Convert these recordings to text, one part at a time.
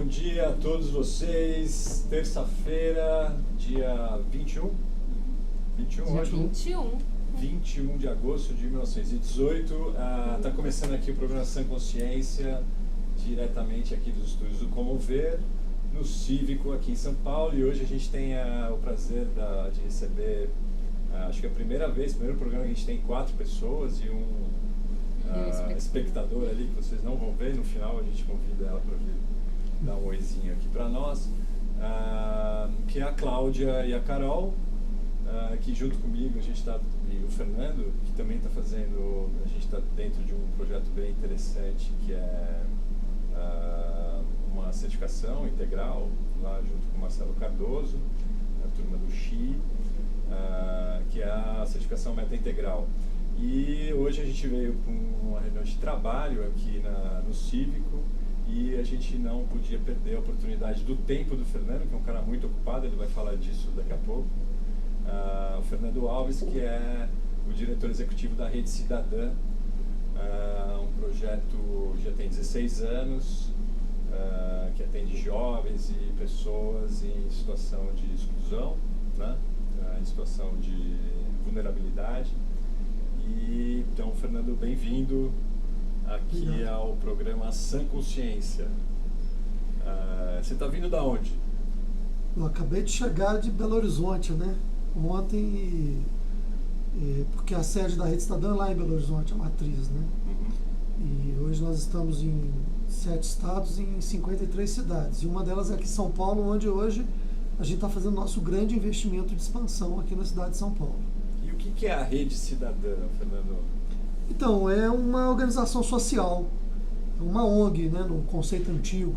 Bom dia a todos vocês. Terça-feira, dia 21? 21 hoje? 21 de agosto de 1918. Está começando aqui o programa Sã Consciência, diretamente aqui dos estúdios do Comover, no Cívico, aqui em São Paulo. E hoje a gente tem o prazer de receber, acho que é a primeiro programa que a gente tem 4 pessoas e um espectador ali que vocês não vão ver. No final a gente convida ela para vir dar um oizinho aqui para nós, que é a Cláudia e a Carol, que junto comigo a gente está, e o Fernando, que também está fazendo, a gente está dentro de um projeto bem interessante que é uma certificação integral lá junto com o Marcelo Cardoso, a turma do XI, que é a certificação meta integral. E hoje a gente veio com uma reunião de trabalho aqui no Cívico e a gente não podia perder a oportunidade do tempo do Fernando, que é um cara muito ocupado, ele vai falar disso daqui a pouco. O Fernando Alves, que é o diretor executivo da Rede Cidadã, um projeto que já tem 16 anos, que atende jovens e pessoas em situação de exclusão, né? Em situação de vulnerabilidade. E então, Fernando, bem-vindo aqui ao programa Sã Consciência. Você está vindo da onde? Eu acabei de chegar de Belo Horizonte, né? Ontem, porque a sede da Rede Cidadã é lá em Belo Horizonte, a matriz, né? Uhum. E hoje nós estamos em 7 estados e em 53 cidades. E uma delas é aqui em São Paulo, onde hoje a gente está fazendo nosso grande investimento de expansão aqui na cidade de São Paulo. E o que é a Rede Cidadã, Fernando? Então, é uma organização social, uma ONG, né, no conceito antigo.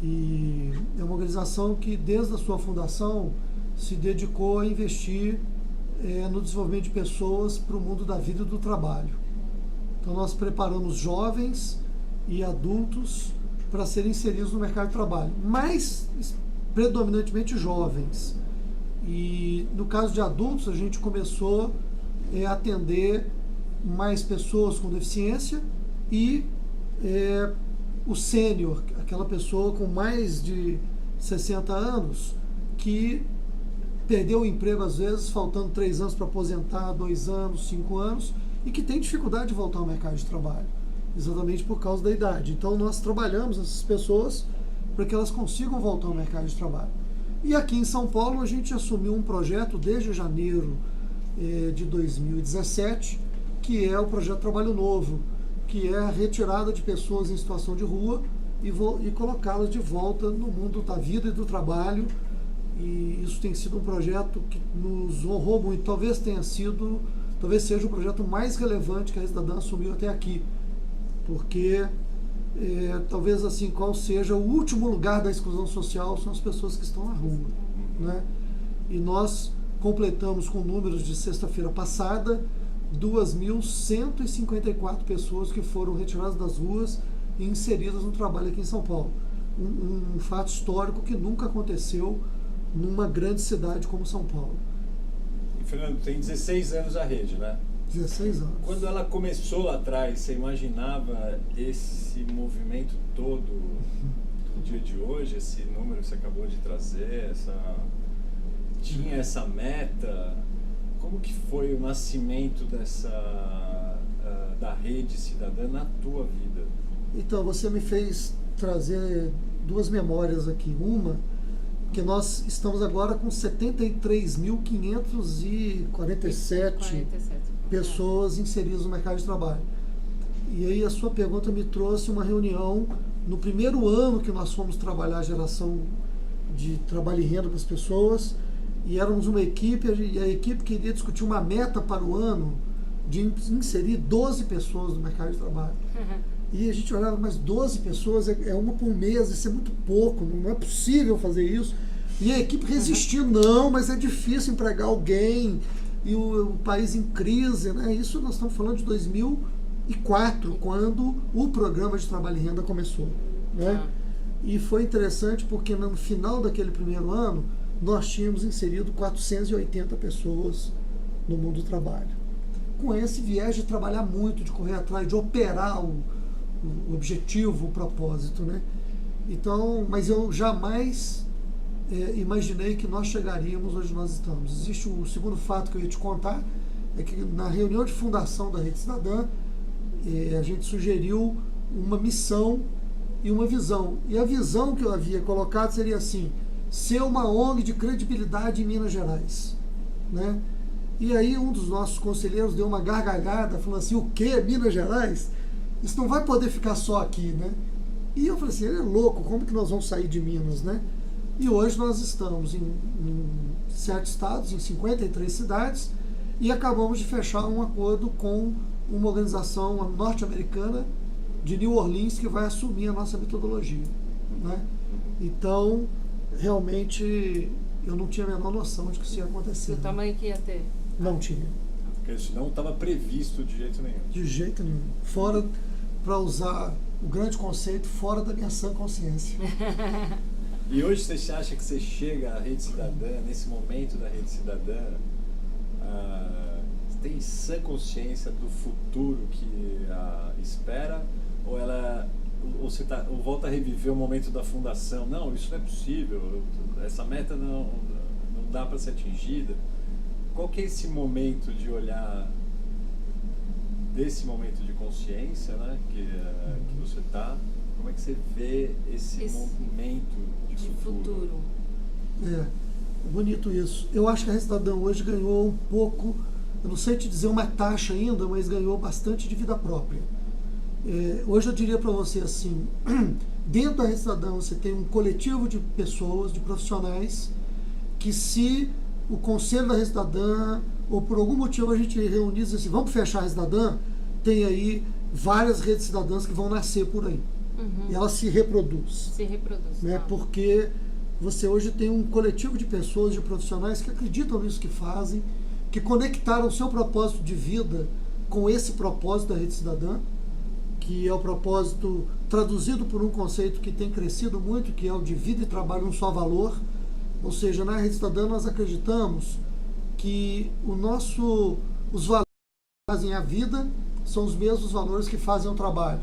E é uma organização que, desde a sua fundação, se dedicou a investir no desenvolvimento de pessoas para o mundo da vida e do trabalho. Então, nós preparamos jovens e adultos para serem inseridos no mercado de trabalho, mas predominantemente jovens. E no caso de adultos, a gente começou a atender mais pessoas com deficiência e o sênior, aquela pessoa com mais de 60 anos que perdeu o emprego às vezes, faltando 3 anos para aposentar, 2 anos, 5 anos, e que tem dificuldade de voltar ao mercado de trabalho, exatamente por causa da idade. Então nós trabalhamos essas pessoas para que elas consigam voltar ao mercado de trabalho. E aqui em São Paulo a gente assumiu um projeto desde janeiro de 2017, que é o projeto Trabalho Novo, que é a retirada de pessoas em situação de rua e colocá-las de volta no mundo da vida e do trabalho. E isso tem sido um projeto que nos honrou muito. Talvez seja o projeto mais relevante que a Rede Cidadã assumiu até aqui, porque talvez assim, qual seja o último lugar da exclusão social são as pessoas que estão na rua, né? E nós completamos com números de sexta-feira passada 2.154 pessoas que foram retiradas das ruas e inseridas no trabalho aqui em São Paulo. Um fato histórico que nunca aconteceu numa grande cidade como São Paulo. E Fernando, tem 16 anos a rede, né? 16 anos. Quando ela começou lá atrás, você imaginava esse movimento todo do dia de hoje, esse número que você acabou de trazer, tinha essa meta? Como que foi o nascimento da Rede Cidadã na tua vida? Então, você me fez trazer 2 memórias aqui. Uma, que nós estamos agora com 73.547 pessoas inseridas no mercado de trabalho. E aí a sua pergunta me trouxe uma reunião no primeiro ano que nós fomos trabalhar a geração de trabalho e renda para as pessoas, e éramos uma equipe, e a equipe queria discutir uma meta para o ano de inserir 12 pessoas no mercado de trabalho. E a gente olhava, mas 12 pessoas é uma por mês, isso é muito pouco, não é possível fazer isso. E a equipe resistiu, não, mas é difícil empregar alguém, e o país em crise, né? Isso nós estamos falando de 2004, quando o programa de trabalho e renda começou, né? E foi interessante porque no final daquele primeiro ano, nós tínhamos inserido 480 pessoas no mundo do trabalho. Com esse viés de trabalhar muito, de correr atrás, de operar o objetivo, o propósito, né? Então, mas eu jamais imaginei que nós chegaríamos onde nós estamos. Existe o segundo fato que eu ia te contar, é que na reunião de fundação da Rede Cidadã, a gente sugeriu uma missão e uma visão. E a visão que eu havia colocado seria assim: ser uma ONG de credibilidade em Minas Gerais, né? E aí um dos nossos conselheiros deu uma gargalhada, falando assim: o quê? Minas Gerais? Isso não vai poder ficar só aqui, né? E eu falei assim: ele é louco, como que nós vamos sair de Minas, né? E hoje nós estamos em 7 estados, em 53 cidades, e acabamos de fechar um acordo com uma organização norte-americana de New Orleans que vai assumir a nossa metodologia, né? Então, realmente, eu não tinha a menor noção de que isso ia acontecer. O tamanho que ia ter? Não tinha. Porque isso não estava previsto de jeito nenhum. De jeito nenhum. Fora, para usar o grande conceito, fora da minha sã consciência. E hoje você acha que você chega à Rede Cidadã, nesse momento da Rede Cidadã, você tem sã consciência do futuro que espera? Ou você volta a reviver o momento da fundação? Não, isso não é possível, essa meta não dá para ser atingida. Qual que é esse momento de olhar, desse momento de consciência, né, que você está? Como é que você vê esse momento de futuro? É bonito isso. Eu acho que a Rede Cidadã hoje ganhou um pouco, eu não sei te dizer uma taxa ainda, mas ganhou bastante de vida própria. Hoje eu diria para você assim, dentro da Rede Cidadã você tem um coletivo de pessoas, de profissionais, que se o conselho da Rede Cidadã, ou por algum motivo a gente reunir assim, vamos fechar a Rede Cidadã, tem aí várias redes cidadãs que vão nascer por aí. E ela se reproduz. Se reproduz. Né? Porque você hoje tem um coletivo de pessoas, de profissionais que acreditam nisso que fazem, que conectaram o seu propósito de vida com esse propósito da Rede Cidadã, que é o propósito traduzido por um conceito que tem crescido muito, que é o de vida e trabalho um só valor. Ou seja, na Rede Cidadã nós acreditamos que os valores que fazem a vida são os mesmos valores que fazem o trabalho.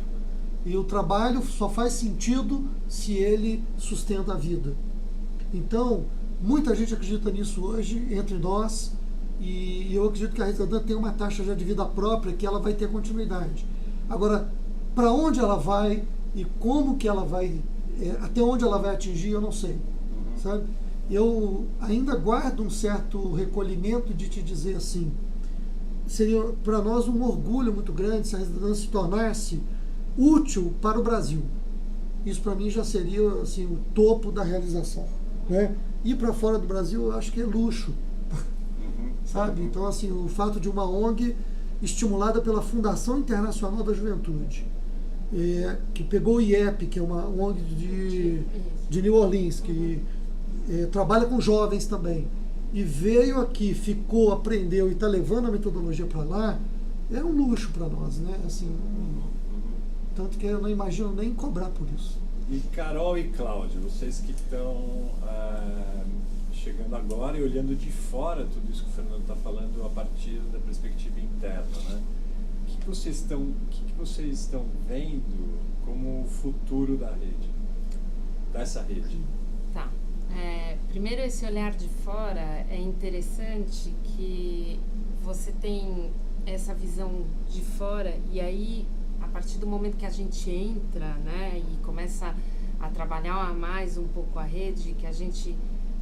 E o trabalho só faz sentido se ele sustenta a vida. Então, muita gente acredita nisso hoje, entre nós, e eu acredito que a Rede Cidadã tem uma taxa já de vida própria, que ela vai ter continuidade. Agora, para onde ela vai e como que ela vai, até onde ela vai atingir, eu não sei. Sabe? Eu ainda guardo um certo recolhimento de te dizer assim, seria para nós um orgulho muito grande se a Rede Cidadã se tornasse útil para o Brasil. Isso para mim já seria assim, o topo da realização, né? Ir para fora do Brasil eu acho que é luxo, sabe? Então assim, o fato de uma ONG estimulada pela Fundação Internacional da Juventude, que pegou o IEP, que é uma ONG de New Orleans, que trabalha com jovens também, e veio aqui, ficou, aprendeu e está levando a metodologia para lá, é um luxo para nós, né? Assim, tanto que eu não imagino nem cobrar por isso. E Carol e Cláudio, vocês que estão chegando agora e olhando de fora tudo isso que o Fernando está falando a partir da perspectiva interna, né? O que vocês estão vendo como o futuro da rede, dessa rede? Tá. Primeiro, esse olhar de fora é interessante que você tem essa visão de fora e aí, a partir do momento que a gente entra, né, e começa a trabalhar mais um pouco a rede, que a gente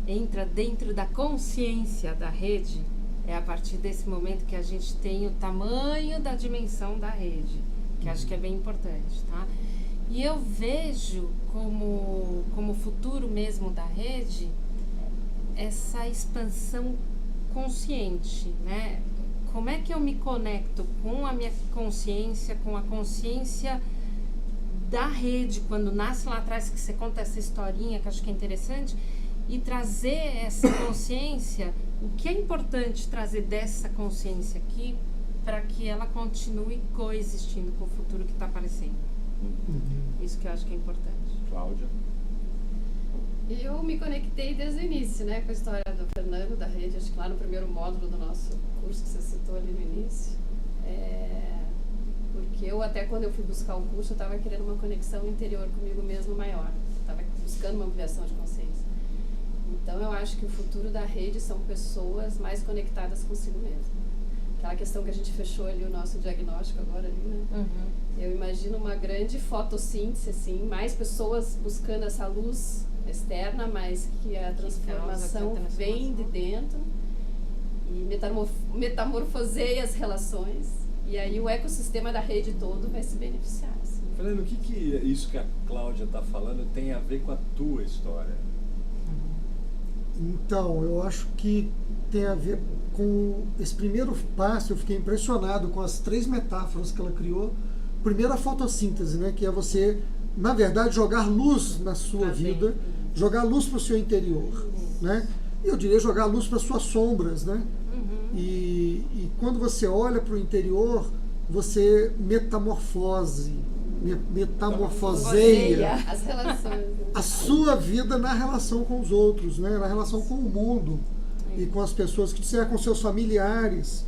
entra dentro da consciência da rede, é a partir desse momento que a gente tem o tamanho da dimensão da rede, que acho que é bem importante, tá? E eu vejo como futuro mesmo da rede essa expansão consciente, né? Como é que eu me conecto com a minha consciência, com a consciência da rede, quando nasce lá atrás, que você conta essa historinha que eu acho que é interessante, e trazer essa consciência, o que é importante trazer dessa consciência aqui para que ela continue coexistindo com o futuro que está aparecendo. Isso que eu acho que é importante. Cláudia? Eu me conectei desde o início, né, com a história do Fernando, da rede, acho que lá no primeiro módulo do nosso curso que você citou ali no início. Porque eu, até quando eu fui buscar o curso, eu estava querendo uma conexão interior comigo mesmo maior. Estava buscando uma ampliação de consciência. Então, eu acho que o futuro da rede são pessoas mais conectadas consigo mesmo. Aquela questão que a gente fechou ali o nosso diagnóstico agora ali, né? Uhum. Eu imagino uma grande fotossíntese, assim, mais pessoas buscando essa luz externa, mas que a transformação vem de dentro e metamorfoseia as relações. E aí o ecossistema da rede todo vai se beneficiar. Assim. Fernando, o que isso que a Cláudia está falando tem a ver com a tua história? Então, eu acho que tem a ver com esse primeiro passo. Eu fiquei impressionado com as 3 metáforas que ela criou. Primeiro, a fotossíntese, né, que é você, na verdade, jogar luz na sua vida, jogar luz para o seu interior, né? E eu diria jogar luz para as suas sombras, né? E quando você olha para o interior, você metamorfoseia as relações, a sua vida na relação com os outros, né? Na relação com o mundo e com as pessoas que te cercam, com seus familiares,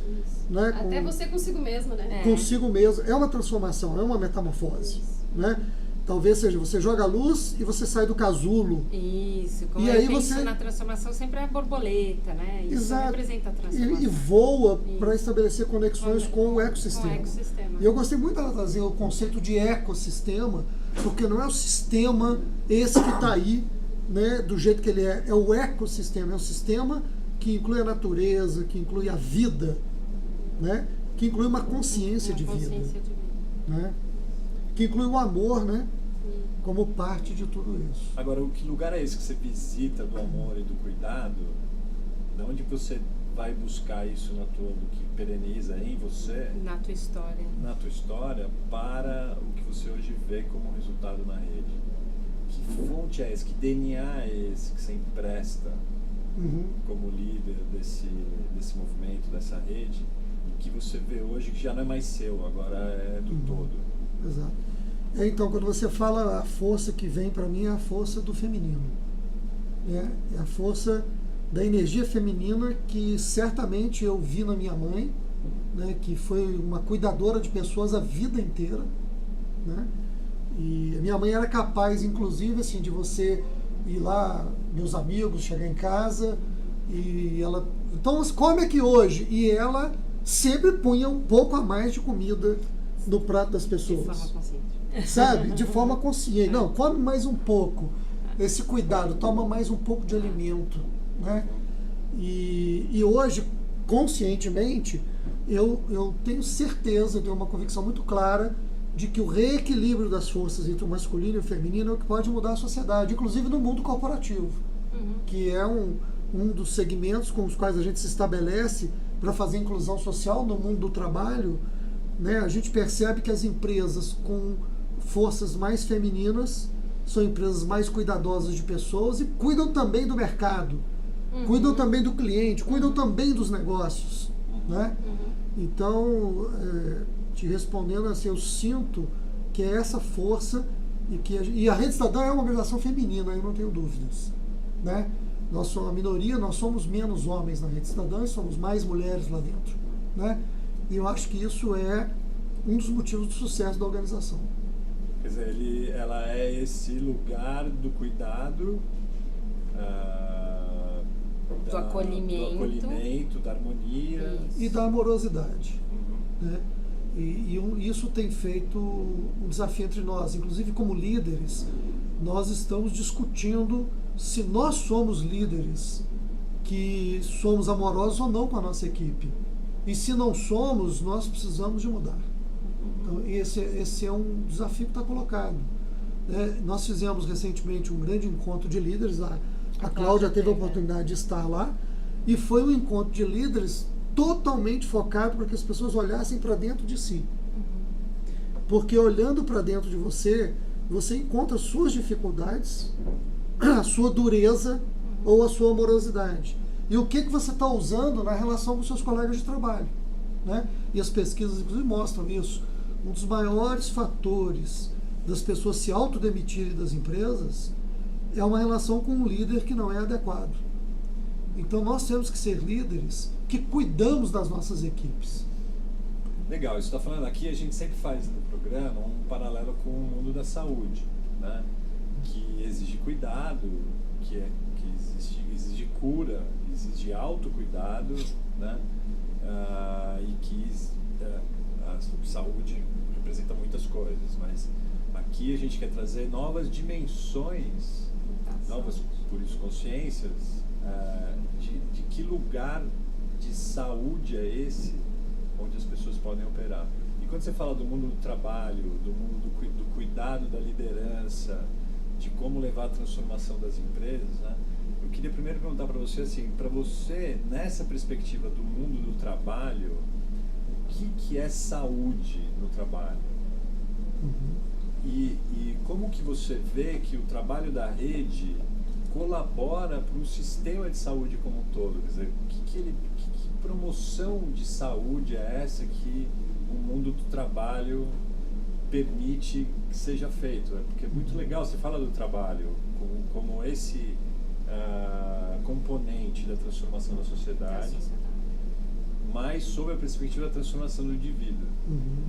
né? Até você consigo mesmo, né? Consigo mesmo. É uma transformação, é uma metamorfose, né? Talvez seja, você joga a luz e você sai do casulo. Isso, como e eu aí penso você... na transformação sempre é a borboleta, né? Isso Exato. representa a transformação. E voa para estabelecer conexões com o ecossistema. Com o ecossistema. E eu gostei muito dela trazer o conceito de ecossistema, porque não é o sistema esse que está aí, né, do jeito que ele é o ecossistema, é um sistema que inclui a natureza, que inclui a vida, né, que inclui uma consciência de vida, né, que inclui o amor, né, como parte de tudo isso. Agora, que lugar é esse que você visita do amor e do cuidado? De onde você vai buscar isso na tua, do que pereniza em você? Na tua história. Na tua história, para o que você hoje vê como resultado na rede. Que fonte é esse? Que DNA é esse que você empresta como líder desse movimento, dessa rede, e que você vê hoje que já não é mais seu, agora é do todo? Exato. Então, quando você fala a força que vem para mim, é a força do feminino. É a força da energia feminina que certamente eu vi na minha mãe, né, que foi uma cuidadora de pessoas a vida inteira, né? E a minha mãe era capaz, inclusive, assim, de você ir lá, meus amigos, chegar em casa e ela... Então, come aqui hoje. E ela sempre punha um pouco a mais de comida no prato das pessoas. De forma consciente. Sabe? De forma consciente. Não, come mais um pouco. Esse cuidado, toma mais um pouco de alimento, né? E hoje, conscientemente, eu tenho certeza, eu tenho uma convicção muito clara de que o reequilíbrio das forças entre o masculino e o feminino é o que pode mudar a sociedade, inclusive no mundo corporativo, que é um dos segmentos com os quais a gente se estabelece para fazer inclusão social no mundo do trabalho, né? A gente percebe que as empresas com forças mais femininas são empresas mais cuidadosas de pessoas e cuidam também do mercado, cuidam também do cliente, cuidam também dos negócios, né? Então, te respondendo assim, eu sinto que é essa força e a Rede Cidadã é uma organização feminina, eu não tenho dúvidas, né? Nós somos a minoria, nós somos menos homens na Rede Cidadã e somos mais mulheres lá dentro, né? E eu acho que isso é um dos motivos do sucesso da organização. Quer dizer, ela é esse lugar do cuidado, do acolhimento, da harmonia. Isso. E da amorosidade. Né? E isso tem feito um desafio entre nós. Inclusive, como líderes, nós estamos discutindo se nós somos líderes que somos amorosos ou não com a nossa equipe. E se não somos, nós precisamos de mudar. Então, esse é um desafio que está colocado. Nós fizemos recentemente um grande encontro de líderes, a Cláudia teve a oportunidade de estar lá, e foi um encontro de líderes totalmente focado para que as pessoas olhassem para dentro de si. Porque olhando para dentro de você, você encontra as suas dificuldades, a sua dureza ou a sua amorosidade. E o que você está usando na relação com seus colegas de trabalho, né? E as pesquisas, inclusive, mostram isso. Um dos maiores fatores das pessoas se autodemitirem das empresas é uma relação com um líder que não é adequado. Então, nós temos que ser líderes que cuidamos das nossas equipes. Legal, isso está falando aqui, a gente sempre faz no programa um paralelo com o mundo da saúde, né? que exige cuidado, que exige cura, exige autocuidado, né? E que a saúde representa muitas coisas, mas aqui a gente quer trazer novas dimensões, novas, por isso, consciências, de que lugar de saúde é esse onde as pessoas podem operar. E quando você fala do mundo do trabalho, do mundo do cuidado da liderança, de como levar a transformação das empresas, né? Eu queria primeiro perguntar para você, assim, para você, nessa perspectiva do mundo do trabalho, o que é saúde no trabalho? E como que você vê que o trabalho da rede colabora para um sistema de saúde como um todo? Quer dizer, que promoção de saúde é essa que o mundo do trabalho permite que seja feito? Porque é muito legal, você fala do trabalho como esse componente da transformação da sociedade, mas sob a perspectiva da transformação do indivíduo.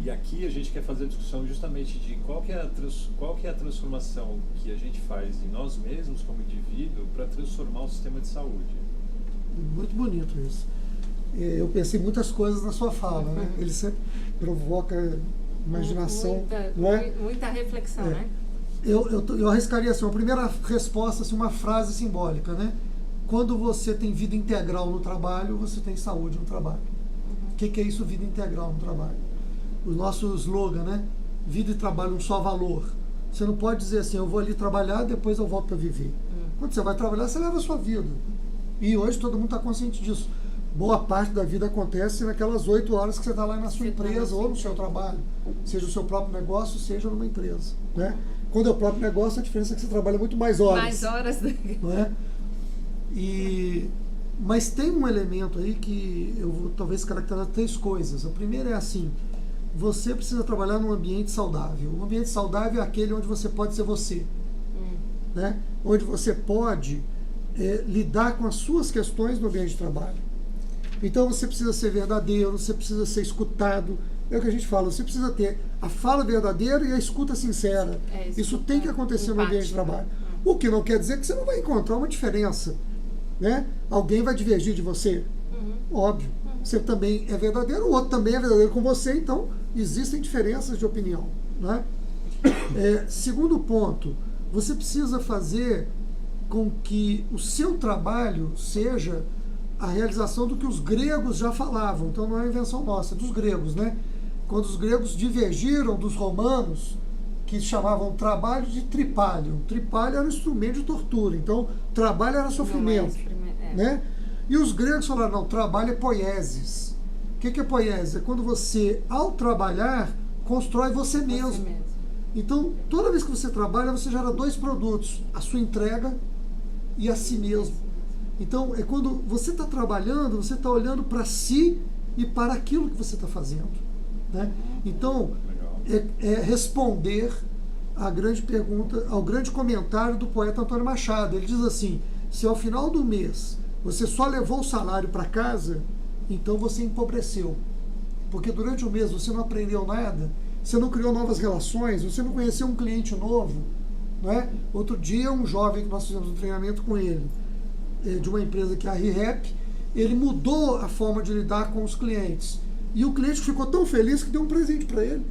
E aqui a gente quer fazer a discussão justamente de qual que é a transformação que a gente faz em nós mesmos como indivíduo para transformar o sistema de saúde. Muito bonito isso. Eu pensei muitas coisas na sua fala, né? Ele sempre provoca imaginação. Muita reflexão, né? Eu arriscaria assim, a primeira resposta, assim, uma frase simbólica, né? Quando você tem vida integral no trabalho, você tem saúde no trabalho. O que é isso, vida integral no trabalho? O nosso slogan, né? Vida e trabalho, um só valor. Você não pode dizer assim, eu vou ali trabalhar, depois eu volto para viver. Quando você vai trabalhar, você leva a sua vida. E hoje todo mundo está consciente disso. Boa parte da vida acontece naquelas 8 horas que você está lá na sua empresa ou no seu trabalho. Seja o seu próprio negócio, seja numa empresa, né? Quando é o próprio negócio, a diferença é que você trabalha muito mais horas. Mais horas. Não é? Mas tem um elemento aí que eu vou talvez caracterizar 3 coisas. A primeira é assim, você precisa trabalhar num ambiente saudável. Um ambiente saudável é aquele onde você pode ser você, né? Onde você pode lidar com as suas questões no ambiente de trabalho. Então você precisa ser verdadeiro, você precisa ser escutado. É o que a gente fala, você precisa ter a fala verdadeira e a escuta sincera. Isso tem que acontecer no ambiente de trabalho. O que não quer dizer que você não vai encontrar uma diferença, né? Alguém vai divergir de você, óbvio. Você também é verdadeiro, o outro também é verdadeiro com você, então existem diferenças de opinião, né? Segundo ponto, você precisa fazer com que o seu trabalho seja a realização do que os gregos já falavam. Então não é invenção nossa, dos gregos, né? Quando os gregos divergiram dos romanos, que chamavam trabalho de tripalium. Tripalium era um instrumento de tortura, então trabalho era sofrimento, né? E os gregos falaram, não, trabalho é poiesis. O que é poiesis? É quando você, ao trabalhar, constrói você mesmo. Então, toda vez que você trabalha, você gera 2 produtos, a sua entrega e a si mesmo. Então, é quando você está trabalhando, você está olhando para si e para aquilo que você está fazendo, né? Então, é responder à grande pergunta, ao grande comentário do poeta Antônio Machado. Ele diz assim, se ao final do mês você só levou o salário para casa, então você empobreceu. Porque durante o mês você não aprendeu nada, você não criou novas relações, você não conheceu um cliente novo, né? Outro dia, um jovem que nós fizemos um treinamento com ele, de uma empresa que é a ReHap, ele mudou a forma de lidar com os clientes. E o cliente ficou tão feliz que deu um presente para ele.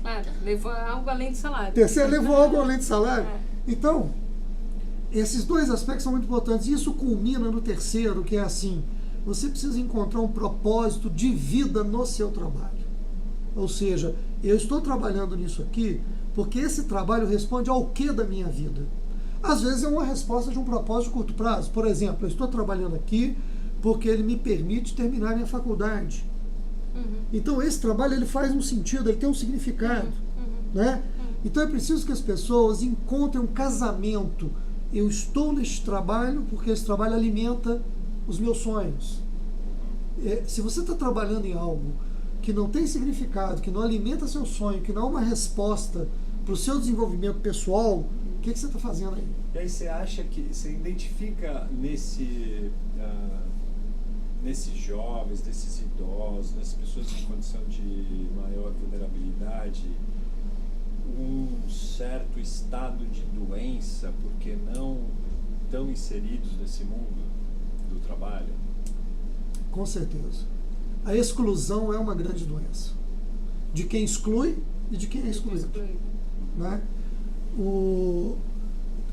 Claro, levou algo além do salário. Terceiro, levou algo além do salário. Então, esses 2 aspectos são muito importantes. E isso culmina no terceiro, que é assim, você precisa encontrar um propósito de vida no seu trabalho. Ou seja, eu estou trabalhando nisso aqui porque esse trabalho responde ao que da minha vida? Às vezes é uma resposta de um propósito de curto prazo. Por exemplo, eu estou trabalhando aqui porque ele me permite terminar minha faculdade. Então esse trabalho ele faz um sentido, ele tem um significado, né? Então é preciso que as pessoas encontrem um casamento. Eu estou neste trabalho porque esse trabalho alimenta os meus sonhos. Se você está trabalhando em algo que não tem significado, que não alimenta seu sonho, que não é uma resposta para o seu desenvolvimento pessoal, o que você está fazendo aí? E aí você acha que, você identifica nesses jovens, nesses idosos, nessas pessoas em condição de maior vulnerabilidade, um certo estado de doença porque não estão inseridos nesse mundo do trabalho? Com certeza. A exclusão é uma grande doença. De quem exclui e de quem é excluído. Né?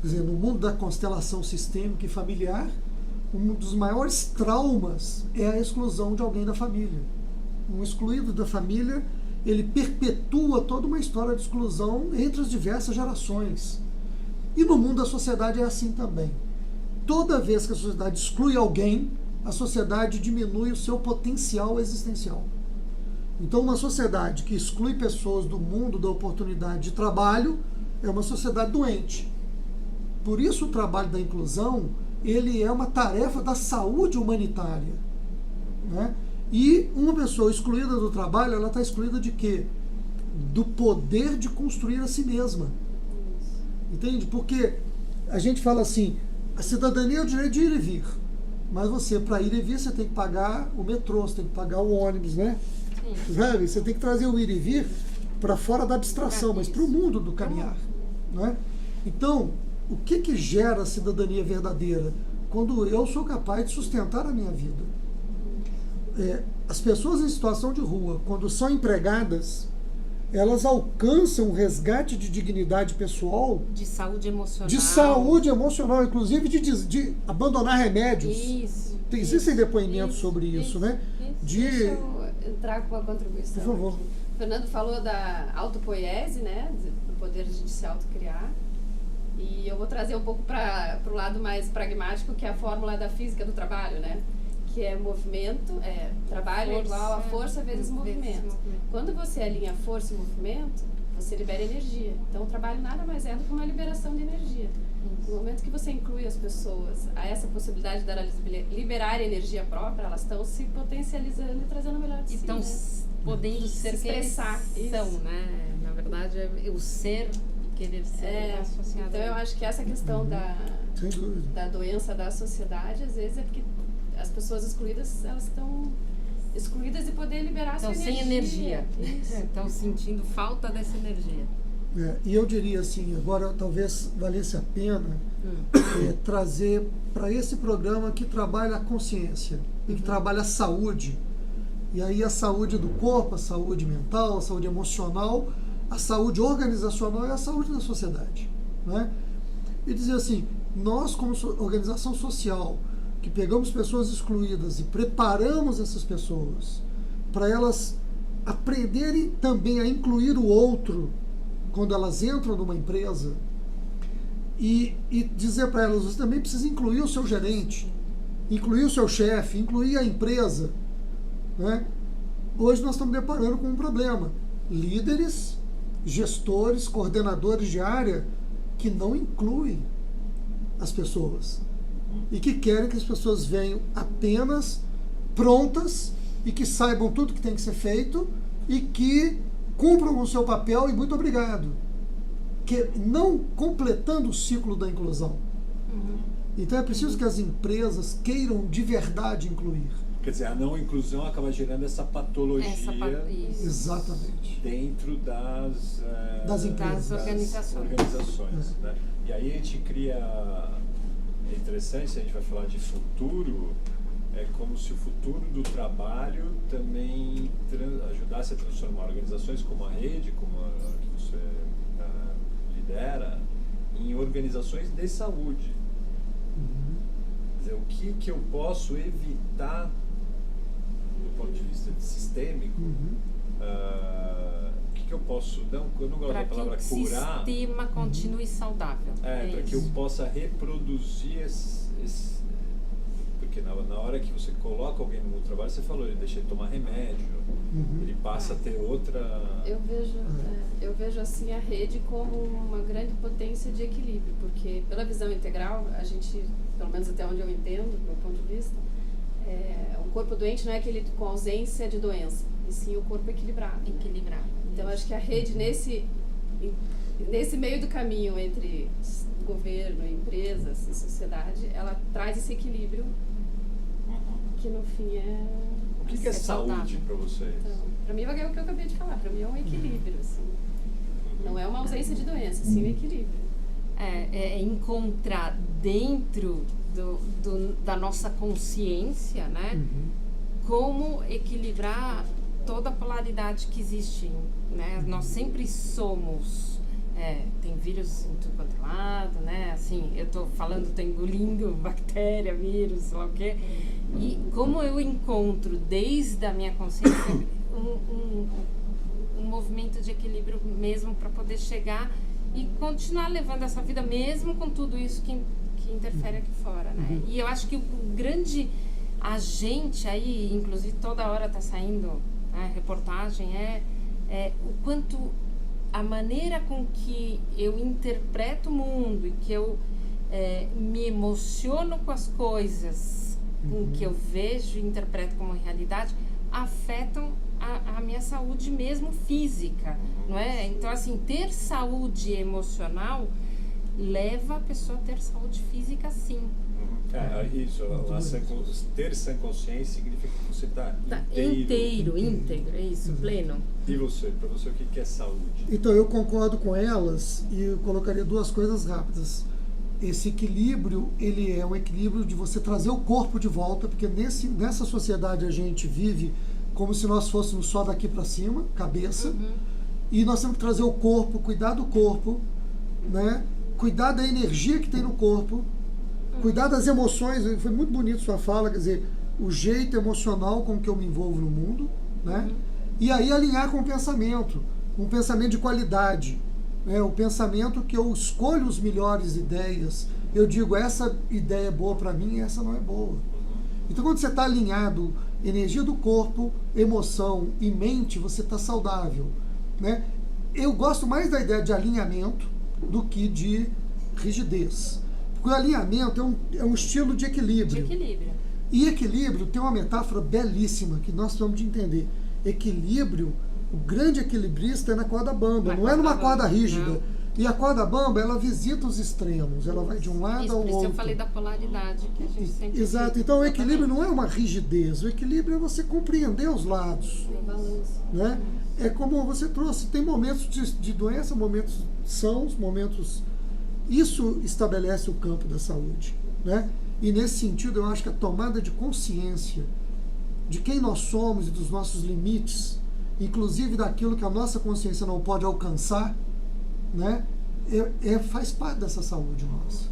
Quer dizer, no mundo da constelação sistêmica e familiar, um dos maiores traumas é a exclusão de alguém da família. Um excluído da família, ele perpetua toda uma história de exclusão entre as diversas gerações. E no mundo da sociedade é assim também. Toda vez que a sociedade exclui alguém, a sociedade diminui o seu potencial existencial. Então, uma sociedade que exclui pessoas do mundo da oportunidade de trabalho é uma sociedade doente. Por isso, o trabalho da inclusão, ele é uma tarefa da saúde humanitária. Né? E uma pessoa excluída do trabalho, ela está excluída de quê? Do poder de construir a si mesma. Entende? Porque a gente fala assim, a cidadania é o direito de ir e vir. Mas você, para ir e vir, você tem que pagar o metrô, você tem que pagar o ônibus, né? Sabe? Você tem que trazer o ir e vir para fora da abstração, mas para o mundo do caminhar. Né? Então, o que gera a cidadania verdadeira? Quando eu sou capaz de sustentar a minha vida. As pessoas em situação de rua, quando são empregadas, elas alcançam um resgate de dignidade pessoal. De saúde emocional. De saúde emocional, inclusive de abandonar remédios. Isso. Existem depoimentos sobre isso, né? Deixa eu entrar com uma contribuição. Por favor. Aqui. O Fernando falou da autopoiese, né? Do poder de se autocriar. E eu vou trazer um pouco para o lado mais pragmático, que é a fórmula da física do trabalho, né? Que é movimento, trabalho é igual a força vezes movimento. Quando você alinha força e movimento, você libera energia. Então, o trabalho nada mais é do que uma liberação de energia. No momento que você inclui as pessoas a essa possibilidade de elas liberar energia própria, elas estão se potencializando e trazendo o melhor de si. Estão podendo se expressar. Né? Na verdade, é o ser e querer ser associado. Então, eu acho que essa questão da doença da sociedade, às vezes, é porque as pessoas excluídas, elas estão excluídas de poder liberar sua energia. Estão sem energia. Estão sentindo falta dessa energia. E eu diria assim, agora talvez valesse a pena trazer para esse programa que trabalha a consciência e que trabalha a saúde. E aí a saúde do corpo, a saúde mental, a saúde emocional, a saúde organizacional e a saúde da sociedade. Né? E dizer assim, nós como organização social, que pegamos pessoas excluídas e preparamos essas pessoas para elas aprenderem também a incluir o outro quando elas entram numa empresa e dizer para elas, você também precisa incluir o seu gerente, incluir o seu chefe, incluir a empresa. Né? Hoje nós estamos deparando com um problema. Líderes, gestores, coordenadores de área que não incluem as pessoas. E que querem que as pessoas venham apenas prontas e que saibam tudo que tem que ser feito e que cumpram o seu papel e muito obrigado. Não completando o ciclo da inclusão. Então é preciso que as empresas queiram de verdade incluir. Quer dizer, a não inclusão acaba gerando essa patologia Exatamente. dentro das empresas, das organizações. Né? E aí a gente cria... É interessante, se a gente vai falar de futuro, é como se o futuro do trabalho também ajudasse a transformar organizações como a rede, como a que você lidera, em organizações de saúde. Quer dizer, o que eu posso evitar, do ponto de vista sistêmico, o que eu posso, eu não gosto da palavra curar. Para que o sistema continue saudável. Para que eu possa reproduzir porque na hora que você coloca alguém no trabalho, você falou, ele deixa de tomar remédio, ele passa a ter outra... Eu vejo assim a rede como uma grande potência de equilíbrio, porque pela visão integral, a gente, pelo menos até onde eu entendo, do meu ponto de vista, um corpo doente não é aquele com ausência de doença, e sim o corpo equilibrado. Então, acho que a rede, nesse meio do caminho entre governo, empresas e sociedade, ela traz esse equilíbrio que, no fim, O que é saúde para você? Então, para mim, é o que eu acabei de falar. Para mim, é um equilíbrio. Assim. Não é uma ausência de doença, sim um equilíbrio. É encontrar dentro da nossa consciência, né? Como equilibrar toda a polaridade que existe, né? Nós sempre somos, tem vírus em tudo quanto é lado, né? Assim, eu tô falando, tô engolindo bactéria, vírus, sei lá o quê. E como eu encontro desde a minha consciência um movimento de equilíbrio mesmo para poder chegar e continuar levando essa vida mesmo com tudo isso que interfere aqui fora, né? E eu acho que o grande agente aí, inclusive toda hora tá saindo, né, reportagem, o quanto a maneira com que eu interpreto o mundo e que eu me emociono com as coisas, com que eu vejo e interpreto como realidade, afetam a minha saúde mesmo física, não é? Então, assim, ter saúde emocional leva a pessoa a ter saúde física, sim. Isso, ter sã consciência significa que você está íntegro, é isso, pleno. E você, para você, o que é saúde? Então, eu concordo com elas e eu colocaria duas coisas rápidas. Esse equilíbrio, ele é um equilíbrio de você trazer o corpo de volta, porque nessa sociedade a gente vive como se nós fôssemos só daqui para cima, cabeça, e nós temos que trazer o corpo, cuidar do corpo, né? Cuidar da energia que tem no corpo, cuidar das emoções. Foi muito bonito sua fala, quer dizer, o jeito emocional com que eu me envolvo no mundo, né? E aí alinhar com o pensamento, um pensamento de qualidade, né? O pensamento que eu escolho as melhores ideias, eu digo, essa ideia é boa para mim, essa não é boa. Então, quando você está alinhado, energia do corpo, emoção e mente, você está saudável, né? Eu gosto mais da ideia de alinhamento do que de rigidez. Porque o alinhamento é um estilo de equilíbrio. E equilíbrio tem uma metáfora belíssima que nós precisamos de entender. Equilíbrio, o grande equilibrista é na corda bamba, não é numa corda rígida. Não. E a corda bamba, ela visita os extremos, ela vai de um lado ao outro. Por isso eu falei da polaridade que a gente sempre... Exato, então o equilíbrio não é uma rigidez, o equilíbrio é você compreender os lados. Né? É como você trouxe, tem momentos de doença, momentos sãos, momentos... Isso estabelece o campo da saúde. Né? E nesse sentido eu acho que a tomada de consciência de quem nós somos e dos nossos limites, inclusive daquilo que a nossa consciência não pode alcançar, né? Faz parte dessa saúde nossa.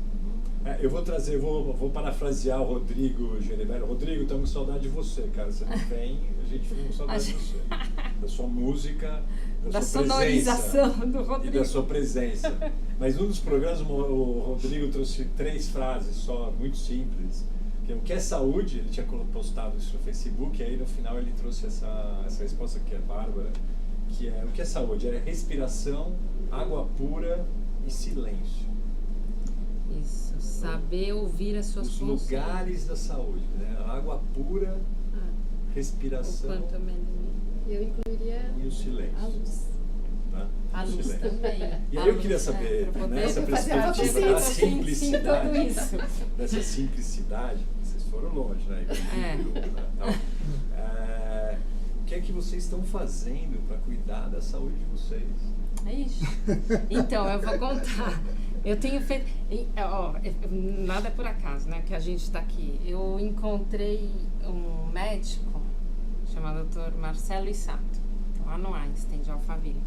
Eu vou parafrasear o Rodrigo Gerevero. Rodrigo, estamos com saudade de você, cara. Você não vem, a gente fica com saudade de você. Da sua música, da sua sonorização do Rodrigo. E da sua presença. Mas num dos programas o Rodrigo trouxe 3 frases só, muito simples. O que é saúde? Ele tinha postado isso no Facebook, e aí no final ele trouxe essa resposta que é bárbara, que é: o que é saúde? É respiração, água pura e silêncio. Isso, saber ouvir as suas consciências. Os lugares da saúde, né? A água pura, respiração. Eu incluiria e o silêncio. A luz. Tá? A luz também. E aí eu queria saber, nessa perspectiva da simplicidade, dessa simplicidade, vocês foram longe, né? O que é que vocês estão fazendo para cuidar da saúde de vocês? Então, eu vou contar. Eu tenho feito... nada é por acaso, né, que a gente está aqui. Eu encontrei um médico chamado Dr. Marcelo Issato, lá no Einstein de Alphaville.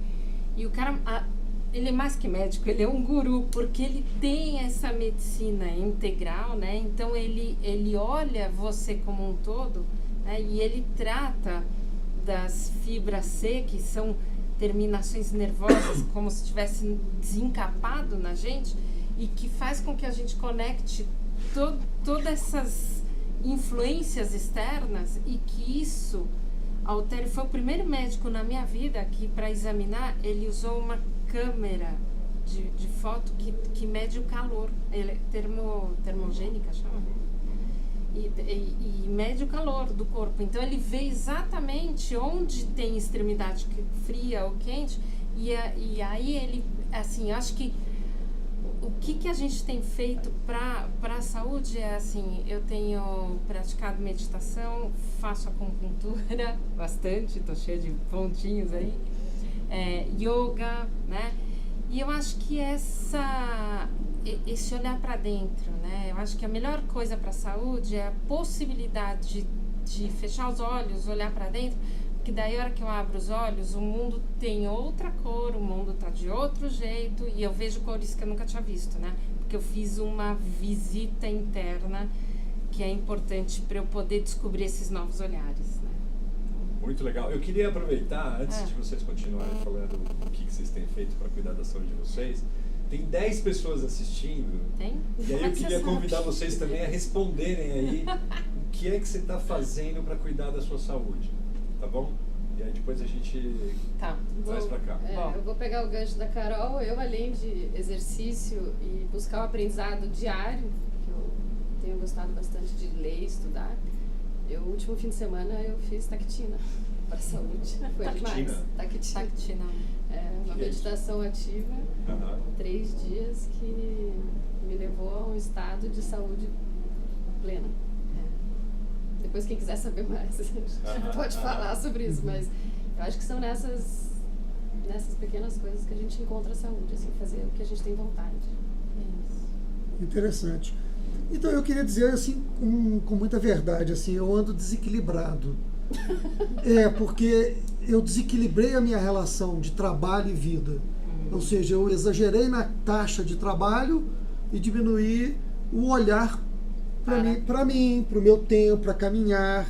E o cara, ele é mais que médico, ele é um guru, porque ele tem essa medicina integral, né? Então ele olha você como um todo, né? E ele trata das fibras C, que são terminações nervosas, como se tivesse desencapado na gente, e que faz com que a gente conecte todas essas influências externas e que isso altere. Foi o primeiro médico na minha vida que, para examinar, ele usou uma câmera de foto que mede o calor, ele é termogênica, chama? E mede o calor do corpo. Então ele vê exatamente onde tem extremidade fria ou quente, e aí ele, assim, acho que o que a gente tem feito para a saúde é assim: eu tenho praticado meditação, faço acupuntura bastante, estou cheia de pontinhos aí, yoga, né? E eu acho que esse olhar para dentro, né? Eu acho que a melhor coisa para a saúde é a possibilidade de fechar os olhos, olhar para dentro, porque daí a hora que eu abro os olhos, o mundo tem outra cor, o mundo tá de outro jeito, e eu vejo cores que eu nunca tinha visto, né? Porque eu fiz uma visita interna que é importante para eu poder descobrir esses novos olhares, né? Muito legal. Eu queria aproveitar, antes de vocês continuarem falando o que vocês têm feito para cuidar da saúde de vocês, tem 10 pessoas assistindo. Tem? E aí eu queria convidar vocês também a responderem aí o que é que você está fazendo para cuidar da sua saúde, tá bom? E aí depois a gente traz para cá. Eu vou pegar o gancho da Carol. Eu, além de exercício e buscar o aprendizado diário, que eu tenho gostado bastante de ler e estudar, o último fim de semana eu fiz Tactina para a saúde. Foi demais. Tactina. É uma meditação ativa, 3 dias, que me levou a um estado de saúde plena. Depois, quem quiser saber mais, pode falar sobre isso, mas eu acho que são nessas pequenas coisas que a gente encontra a saúde, assim, fazer o que a gente tem vontade. Interessante. Então, eu queria dizer, assim, com muita verdade, assim, eu ando desequilibrado. Porque eu desequilibrei a minha relação de trabalho e vida. Ou seja, eu exagerei na taxa de trabalho e diminuí o olhar para mim, para o meu tempo, para caminhar.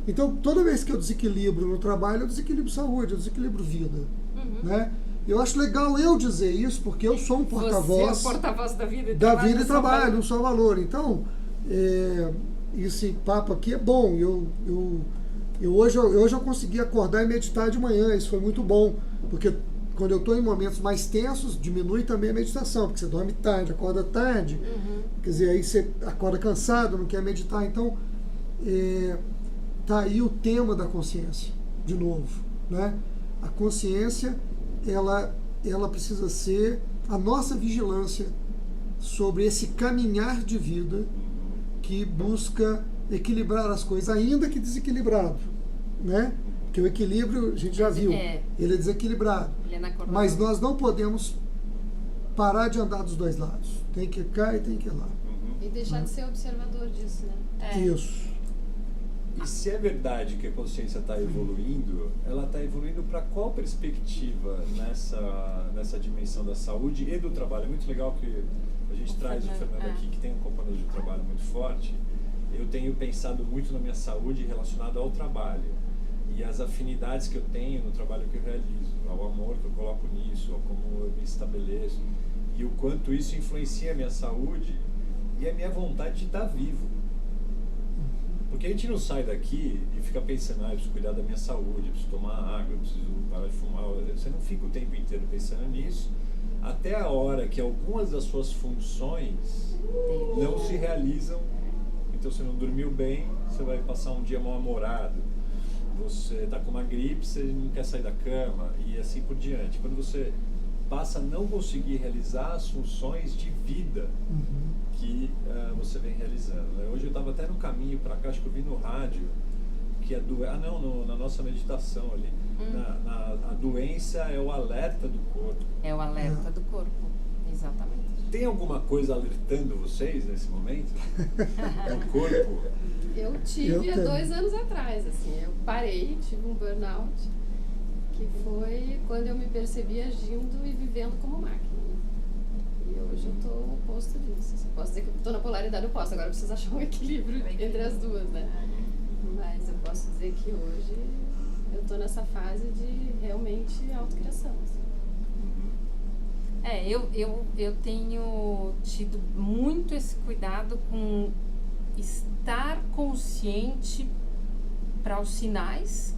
Então, toda vez que eu desequilibro no trabalho, eu desequilibro saúde, eu desequilibro vida. Né? Eu acho legal eu dizer isso, porque eu sou um porta-voz. Você é o porta-voz da vida e trabalho, o seu valor. Então, esse papo aqui é bom. Hoje eu consegui acordar e meditar de manhã, isso foi muito bom, porque quando eu estou em momentos mais tensos, diminui também a meditação, porque você dorme tarde, acorda tarde, quer dizer, aí você acorda cansado, não quer meditar. Então, tá aí o tema da consciência, de novo, né? A consciência, ela precisa ser a nossa vigilância sobre esse caminhar de vida que busca equilibrar as coisas, ainda que desequilibrado, né? Porque o equilíbrio, a gente já viu, ele é desequilibrado. Mas nós não podemos parar de andar dos dois lados. Tem que ir cá e tem que ir lá. E deixar de ser observador disso, né? Isso. E se é verdade que a consciência está evoluindo, ela está evoluindo para qual perspectiva nessa dimensão da saúde e do trabalho? É muito legal que a gente traz o Fernando aqui, que tem um companheiro de trabalho muito forte. Eu tenho pensado muito na minha saúde relacionada ao trabalho e as afinidades que eu tenho no trabalho que eu realizo, ao amor que eu coloco nisso, ao como eu me estabeleço, e o quanto isso influencia a minha saúde e a minha vontade de estar vivo. Porque a gente não sai daqui e fica pensando, eu preciso cuidar da minha saúde, eu preciso tomar água, eu preciso parar de fumar. Você não fica o tempo inteiro pensando nisso, até a hora que algumas das suas funções não se realizam. Então você não dormiu bem, você vai passar um dia mal-humorado, você está com uma gripe, você não quer sair da cama e assim por diante. Quando você passa a não conseguir realizar as funções de vida que você vem realizando. Hoje eu estava até no caminho para cá, acho que eu vi no rádio, que na nossa meditação ali, a doença é o alerta do corpo. É o alerta do corpo, exatamente. Tem alguma coisa alertando vocês nesse momento? Do corpo? Eu tive há 2 anos atrás, assim, eu parei, tive um burnout, que foi quando eu me percebi agindo e vivendo como máquina. E hoje eu estou no oposto disso. Assim, posso dizer que eu estou na polaridade oposta, agora eu preciso achar um equilíbrio entre as duas, né? Mas eu posso dizer que hoje eu estou nessa fase de realmente autocriação. Assim. Eu tenho tido muito esse cuidado com estar consciente para os sinais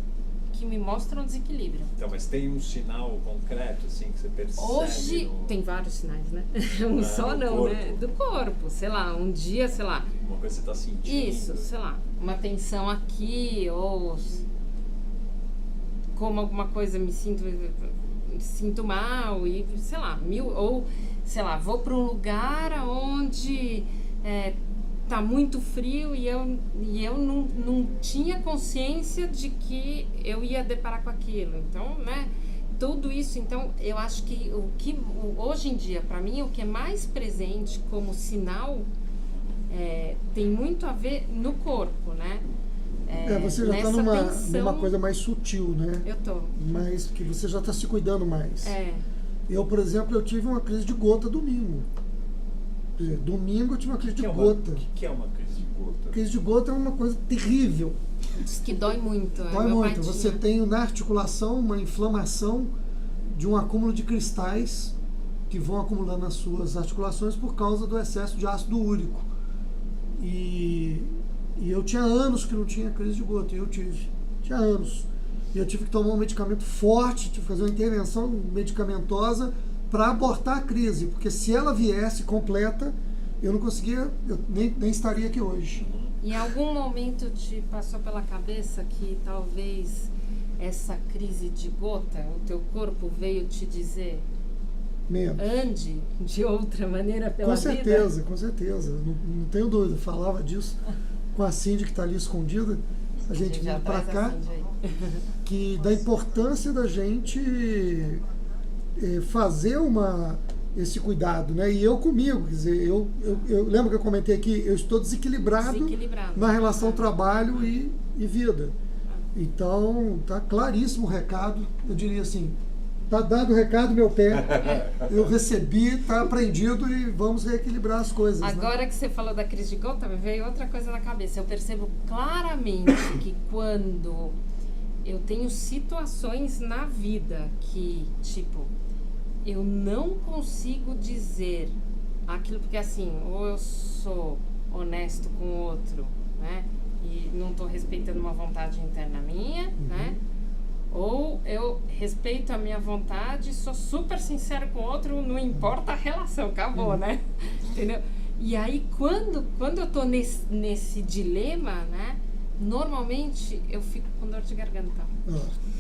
que me mostram desequilíbrio. Então, mas tem um sinal concreto, assim, que você percebe? Hoje tem vários sinais, né? Um só não, corpo. Né? Do corpo, sei lá, um dia, sei lá. Uma coisa que você está sentindo. Isso, sei lá, uma tensão aqui, ou como alguma coisa me sinto mal, e sei lá, ou sei lá, vou para um lugar onde tá muito frio e eu não tinha consciência de que eu ia deparar com aquilo. Então, né, tudo isso, então, eu acho que hoje em dia, para mim, o que é mais presente como sinal tem muito a ver no corpo, né? Você já está numa coisa mais sutil, né? Eu tô. Mas que você já está se cuidando mais. Eu, por exemplo, eu tive uma crise de gota domingo. Quer dizer, domingo eu tive uma crise de gota. O que é uma crise de gota? Crise de gota é uma coisa terrível. Diz que dói muito. Dói muito. Você tem na articulação uma inflamação de um acúmulo de cristais que vão acumulando nas suas articulações por causa do excesso de ácido úrico. E eu tinha anos que não tinha crise de gota, e eu tive. Tinha anos. E eu tive que tomar um medicamento forte, tive que fazer uma intervenção medicamentosa para abortar a crise, porque se ela viesse completa, eu não conseguia, eu nem estaria aqui hoje. Em algum momento te passou pela cabeça que talvez essa crise de gota, o teu corpo veio te dizer, ande de outra maneira pela vida? Com certeza, não tenho dúvida. Falava disso com a Cindy, que está ali escondida, a gente vindo para cá, que da importância da gente fazer esse cuidado, né? E eu comigo, quer dizer, eu lembro que eu comentei aqui, eu estou desequilibrado na relação trabalho e vida. Então, tá claríssimo o recado, eu diria assim, tá dado o recado, meu pé, eu recebi, tá aprendido e vamos reequilibrar as coisas. Agora, né? Que você falou da crise de gota, me veio outra coisa na cabeça. Eu percebo claramente que quando eu tenho situações na vida que, tipo, eu não consigo dizer aquilo, porque assim, ou eu sou honesto com o outro, né? E não estou respeitando uma vontade interna minha, né? Ou eu respeito a minha vontade, sou super sincero com o outro, não importa a relação, acabou, né? Entendeu? E aí, quando eu tô nesse dilema, né? Normalmente, eu fico com dor de garganta.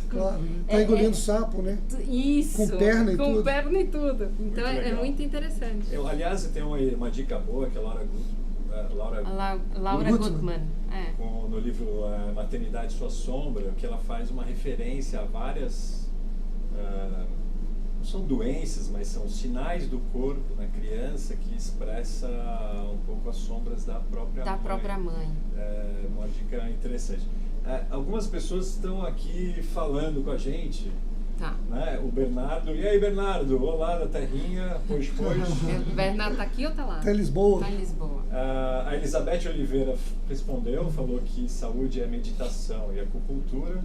Claro, tá engolindo sapo, né? Isso. Com perna e tudo. Com perna e tudo. Então, é muito interessante. Aliás, tem uma dica boa que a Laura Gutman. No livro Maternidade Sua Sombra, que ela faz uma referência a várias, não são doenças, mas são sinais do corpo na criança que expressa um pouco as sombras da própria mãe. Uma dica interessante. Algumas pessoas estão aqui falando com a gente. Tá. Né? O Bernardo. E aí, Bernardo? Olá da terrinha. Pois. O Bernardo tá aqui ou tá lá? Tá em Lisboa. Tá em Lisboa. A Elizabeth Oliveira respondeu, falou que saúde é meditação e acupuntura.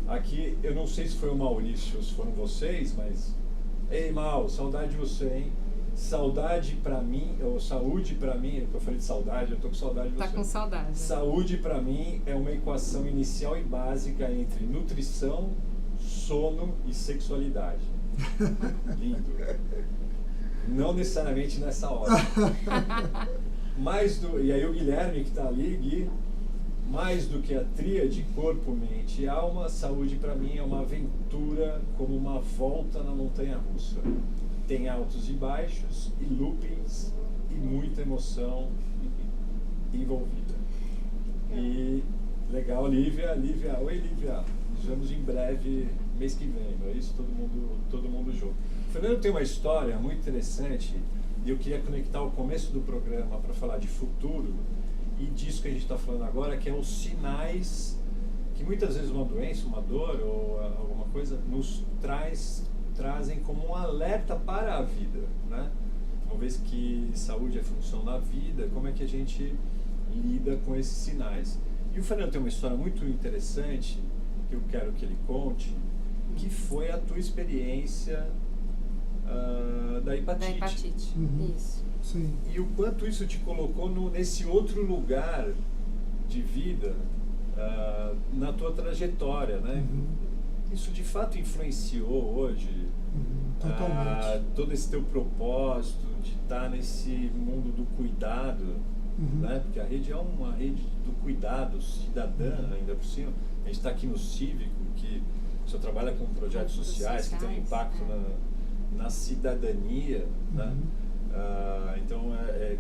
Aqui, eu não sei se foi o Maurício ou se foram vocês, mas... Ei, Mal, saudade de você, hein? Saudade pra mim, ou saúde pra mim, eu falei de saudade, eu tô com saudade de você. Tá com saudade. Saúde pra mim é uma equação inicial e básica entre nutrição, sono e sexualidade. Lindo. Não necessariamente nessa hora. E aí o Guilherme que tá ali, Gui, mais do que a tríade corpo, mente e alma, saúde pra mim é uma aventura como uma volta na montanha-russa. Tem altos e baixos, e loopings, e muita emoção envolvida. E legal, Lívia. Oi, Lívia. Nos vemos em breve, mês que vem, não é isso? Todo mundo junto. O Fernando tem uma história muito interessante, e eu queria conectar o começo do programa para falar de futuro, e disso que a gente está falando agora, que é os sinais que muitas vezes uma doença, uma dor ou alguma coisa nos trazem como um alerta para a vida, né? Uma vez que saúde é função da vida, como é que a gente lida com esses sinais? E o Fernando tem uma história muito interessante que eu quero que ele conte, que foi a tua experiência da hepatite. Da hepatite, isso. Sim. E o quanto isso te colocou nesse outro lugar de vida na tua trajetória, né? Isso de fato influenciou hoje totalmente todo esse teu propósito de estar nesse mundo do cuidado, né? Porque a rede é uma rede do cuidado cidadã, ainda por cima. A gente está aqui no Cívico, que o senhor trabalha com projetos sociais que tem um impacto na cidadania, né? Então,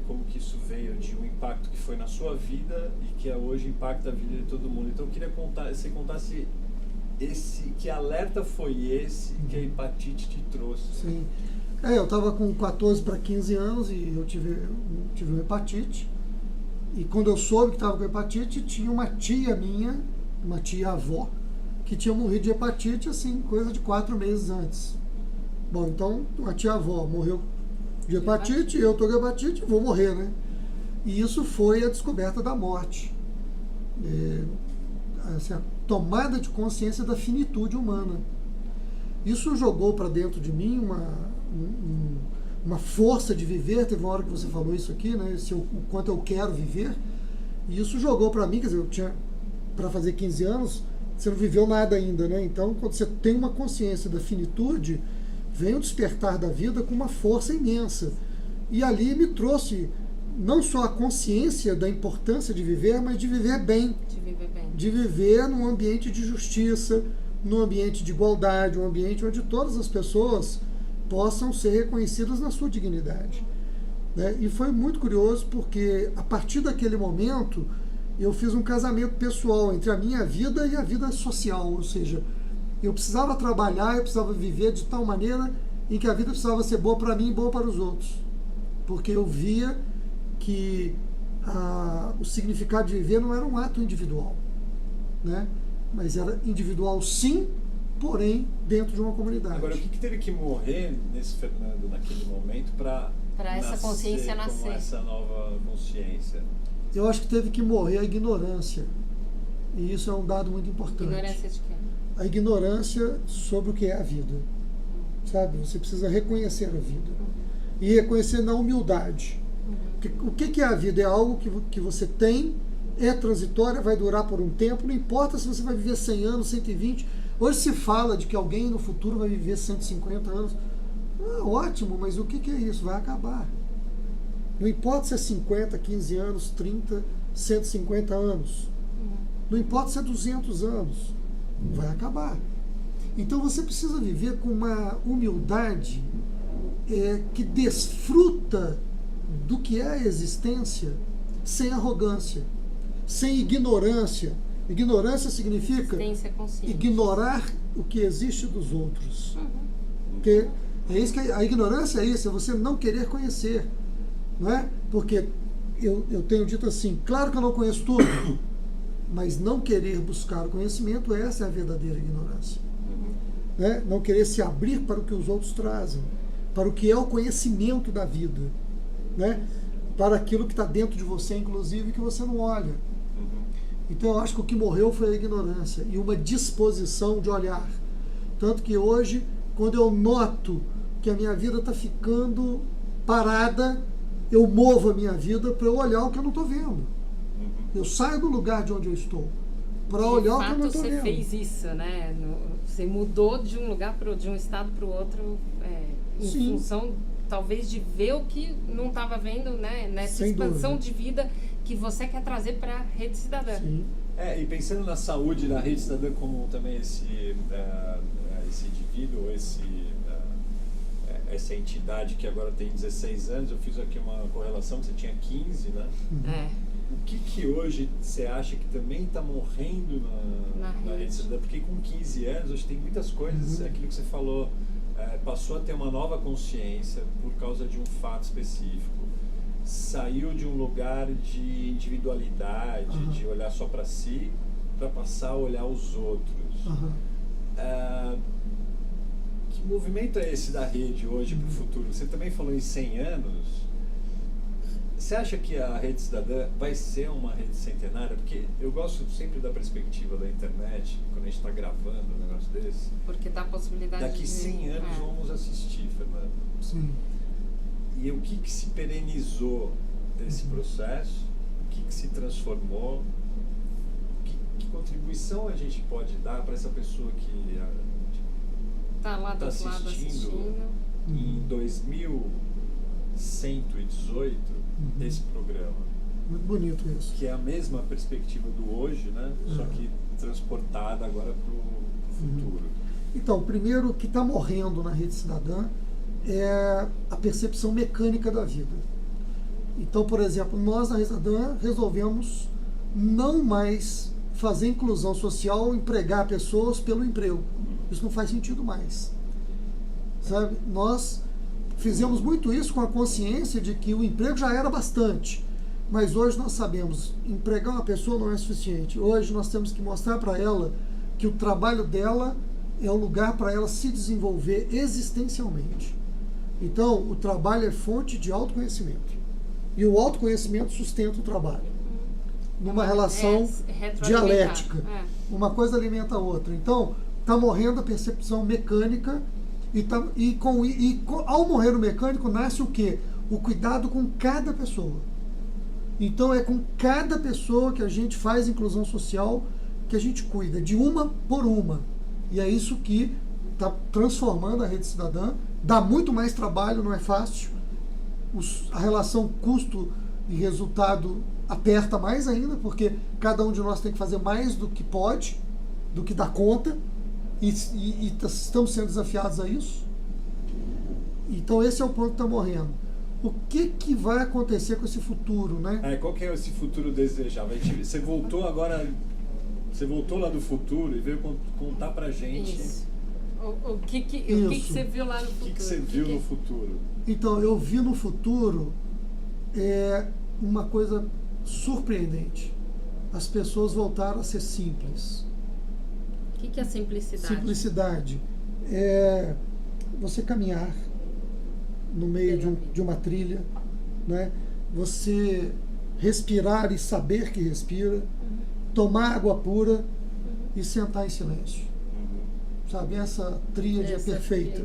como que isso veio de um impacto que foi na sua vida e que hoje impacta a vida de todo mundo. Então, eu queria que você contasse esse que alerta foi esse que a hepatite te trouxe? Sim. Eu estava com 14 para 15 anos e eu tive uma hepatite. E quando eu soube que estava com hepatite, tinha uma tia minha, uma tia-avó, que tinha morrido de hepatite, assim, coisa de 4 meses antes. Bom, então, a tia-avó morreu de hepatite, eu estou com hepatite, vou morrer, né? E isso foi a descoberta da morte. Assim, a tomada de consciência da finitude humana. Isso jogou para dentro de mim uma força de viver. Teve uma hora que você falou isso aqui, né? O quanto eu quero viver. E isso jogou para mim, quer dizer, eu tinha para fazer 15 anos, você não viveu nada ainda, né? Então, quando você tem uma consciência da finitude, vem o despertar da vida com uma força imensa. E ali me trouxe não só a consciência da importância de viver, mas de viver bem. De viver num ambiente de justiça, num ambiente de igualdade, um ambiente onde todas as pessoas possam ser reconhecidas na sua dignidade. Né? E foi muito curioso porque, a partir daquele momento, eu fiz um casamento pessoal entre a minha vida e a vida social, ou seja, eu precisava trabalhar, eu precisava viver de tal maneira em que a vida precisava ser boa para mim e boa para os outros. Porque eu via que o significado de viver não era um ato individual, né? Mas era individual sim, porém dentro de uma comunidade. Agora, o que teve que morrer nesse Fernando naquele momento para essa consciência nascer? Com essa nova consciência? Eu acho que teve que morrer a ignorância. E isso é um dado muito importante. Ignorância de quê? A ignorância sobre o que é a vida. Sabe? Você precisa reconhecer a vida. E reconhecer na humildade. O que é a vida? É algo que você tem, é transitória, vai durar por um tempo, não importa se você vai viver 100 anos, 120. Hoje se fala de que alguém no futuro vai viver 150 anos. Ótimo, mas o que é isso? Vai acabar. Não importa se é 50, 15 anos, 30, 150 anos. Não importa se é 200 anos. Vai acabar. Então você precisa viver com uma humildade que desfruta do que é a existência sem arrogância, sem ignorância. Ignorância significa ignorar o que existe dos outros. Porque é isso que a ignorância é isso, é você não querer conhecer. Não é? Porque eu tenho dito assim, claro que eu não conheço tudo, mas não querer buscar o conhecimento, essa é a verdadeira ignorância. Né? Não querer se abrir para o que os outros trazem, para o que é o conhecimento da vida, né? Para aquilo que está dentro de você, inclusive, que você não olha. Então eu acho que o que morreu foi a ignorância e uma disposição de olhar. Tanto que hoje, quando eu noto que a minha vida está ficando parada, eu movo a minha vida para eu olhar o que eu não estou vendo. Eu saio do lugar de onde eu estou para olhar o que eu não estou vendo. Você fez isso, né? Você mudou de um lugar de um estado para o outro em função, talvez, de ver o que não estava vendo, né? Nessa Sem expansão dúvida. de vida que você quer trazer para a Rede Cidadã. Sim. E pensando na saúde da Rede Cidadã como também esse indivíduo, essa entidade que agora tem 16 anos, eu fiz aqui uma correlação que você tinha 15, né? O que hoje você acha que também está morrendo na Rede Cidadã? Porque com 15 anos, hoje tem muitas coisas, aquilo que você falou, passou a ter uma nova consciência por causa de um fato específico. Saiu de um lugar de individualidade, de olhar só para si, para passar a olhar os outros. Que movimento é esse da rede hoje para o futuro? Você também falou em 100 anos. Você acha que a Rede Cidadã vai ser uma rede centenária? Porque eu gosto sempre da perspectiva da internet, quando a gente está gravando um negócio desse. Porque dá a possibilidade daqui 100 anos vamos assistir, Fernando. Sim. E o que se perenizou desse processo? O que se transformou? Que contribuição a gente pode dar para essa pessoa que está lá do outro lado assistindo? Em 2118, esse programa. Muito bonito isso. Que é a mesma perspectiva do hoje, né? Só que transportada agora para o futuro. Então, primeiro, o que está morrendo na Rede Cidadã é a percepção mecânica da vida. Então, por exemplo, nós na Rede Cidadã resolvemos não mais fazer inclusão social, empregar pessoas pelo emprego. Isso não faz sentido mais. Sabe? Nós fizemos muito isso com a consciência de que o emprego já era bastante. Mas hoje nós sabemos, empregar uma pessoa não é suficiente. Hoje nós temos que mostrar para ela que o trabalho dela é um lugar para ela se desenvolver existencialmente. Então, o trabalho é fonte de autoconhecimento. E o autoconhecimento sustenta o trabalho. Numa relação dialética. Uma coisa alimenta a outra. Então, está morrendo a percepção mecânica ao morrer o mecânico, nasce o quê? O cuidado com cada pessoa. Então, é com cada pessoa que a gente faz inclusão social, que a gente cuida, de uma por uma. E é isso que está transformando a Rede Cidadã. Dá muito mais trabalho, não é fácil. A relação custo e resultado aperta mais ainda, porque cada um de nós tem que fazer mais do que pode, do que dá conta, e estamos sendo desafiados a isso. Então esse é o ponto que está morrendo. O que vai acontecer com esse futuro, né? Qual que é esse futuro desejável? Você voltou agora, você voltou lá do futuro e veio contar pra gente. Isso. O que você viu lá no futuro? O que você viu no futuro? Então, eu vi no futuro uma coisa surpreendente. As pessoas voltaram a ser simples. O que é simplicidade? Simplicidade é você caminhar no meio de uma trilha, né? Você respirar e saber que respira, tomar água pura e sentar em silêncio. Sabe, essa tríade é perfeita.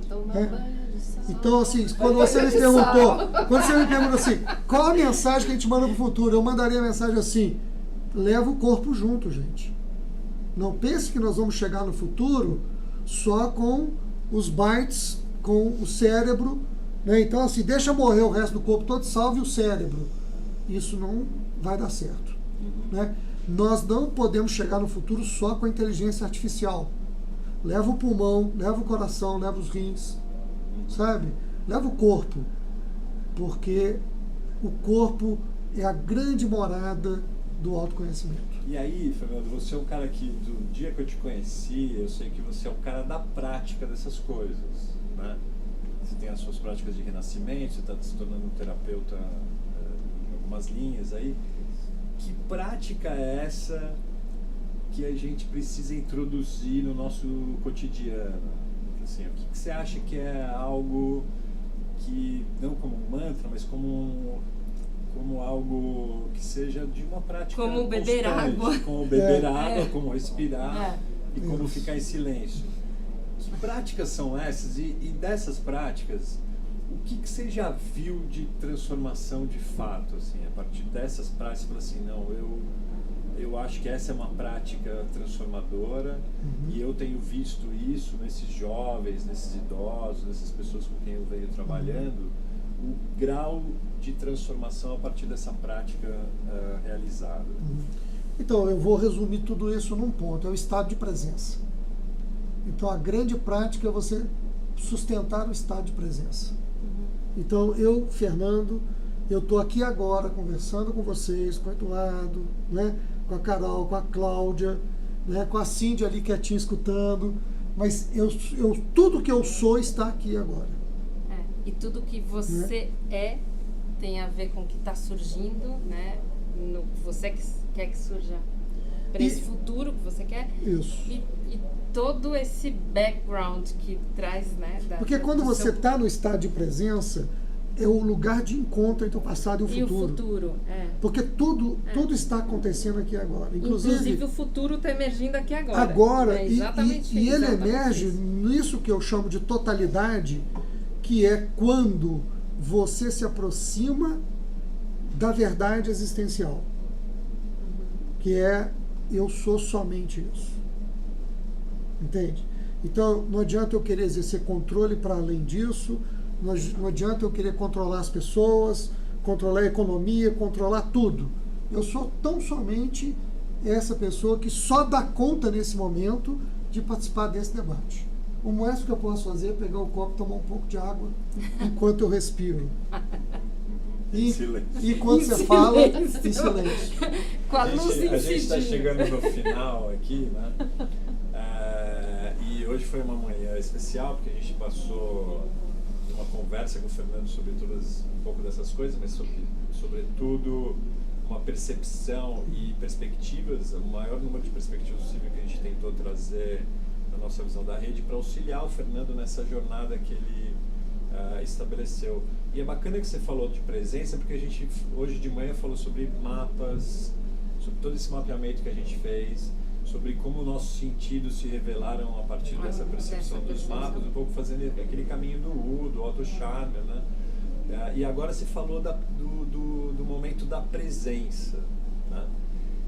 Então, assim, quando você me perguntou assim, qual a mensagem que a gente manda pro futuro? Eu mandaria a mensagem assim: leva o corpo junto, gente. Não pense que nós vamos chegar no futuro só com os bytes, com o cérebro, né? Então, assim, deixa morrer o resto do corpo todo, salve o cérebro. Isso não vai dar certo, né? Nós não podemos chegar no futuro só com a inteligência artificial. Leva o pulmão, leva o coração, leva os rins, sabe? Leva o corpo, porque o corpo é a grande morada do autoconhecimento. E aí, Fernando, você é um cara que, do dia que eu te conheci, eu sei que você é um cara da prática dessas coisas, né? Você tem as suas práticas de renascimento, você está se tornando um terapeuta em algumas linhas aí. Que prática é essa que a gente precisa introduzir no nosso cotidiano? Assim, o que você acha que é algo que, não como um mantra, mas como algo que seja de uma prática como beber constante, água, como beber água, como respirar e como ficar em silêncio? Que práticas são essas? E dessas práticas, o que você já viu de transformação de fato? Assim, a partir dessas práticas, você fala assim, não, eu acho que essa é uma prática transformadora e eu tenho visto isso nesses jovens, nesses idosos, nessas pessoas com quem eu venho trabalhando, o grau de transformação a partir dessa prática realizada. Então, eu vou resumir tudo isso num ponto, é o estado de presença. Então, a grande prática é você sustentar o estado de presença. Então, eu, Fernando, eu estou aqui agora conversando com vocês, com o Eduardo, né, com a Carol, com a Cláudia, né, com a Cindy ali quietinha escutando, mas tudo que eu sou está aqui agora. E tudo que você tem a ver com o que está surgindo, né, no que você quer que surja para esse futuro que você quer. Isso. E todo esse background que traz, né? Porque quando você está no estado de presença, é o lugar de encontro entre o passado e o futuro. E o futuro, Porque tudo está acontecendo aqui agora. Inclusive o futuro está emergindo aqui agora. Agora, Exatamente, e ele emerge nisso que eu chamo de totalidade, que é quando você se aproxima da verdade existencial. Que é, eu sou somente isso. Entende? Então, não adianta eu querer exercer controle para além disso, não adianta eu querer controlar as pessoas, controlar a economia, controlar tudo. Eu sou tão somente essa pessoa que só dá conta nesse momento de participar desse debate. O máximo que eu posso fazer é pegar o copo e tomar um pouco de água enquanto eu respiro. E quando você fala, em silêncio. Com a luz A gente está incidindo. chegando no final aqui, né? E hoje foi uma manhã especial, porque a gente passou uma conversa com o Fernando sobre um pouco dessas coisas, mas sobretudo uma percepção e perspectivas, o maior número de perspectivas possível que a gente tentou trazer na nossa visão da rede para auxiliar o Fernando nessa jornada que ele estabeleceu. E é bacana que você falou de presença, porque a gente hoje de manhã falou sobre mapas, sobre todo esse mapeamento que a gente fez, sobre como nossos sentidos se revelaram a partir dessa percepção dos mapas, um pouco fazendo aquele caminho do Otto Scharmer, né? E agora você falou do momento da presença, né?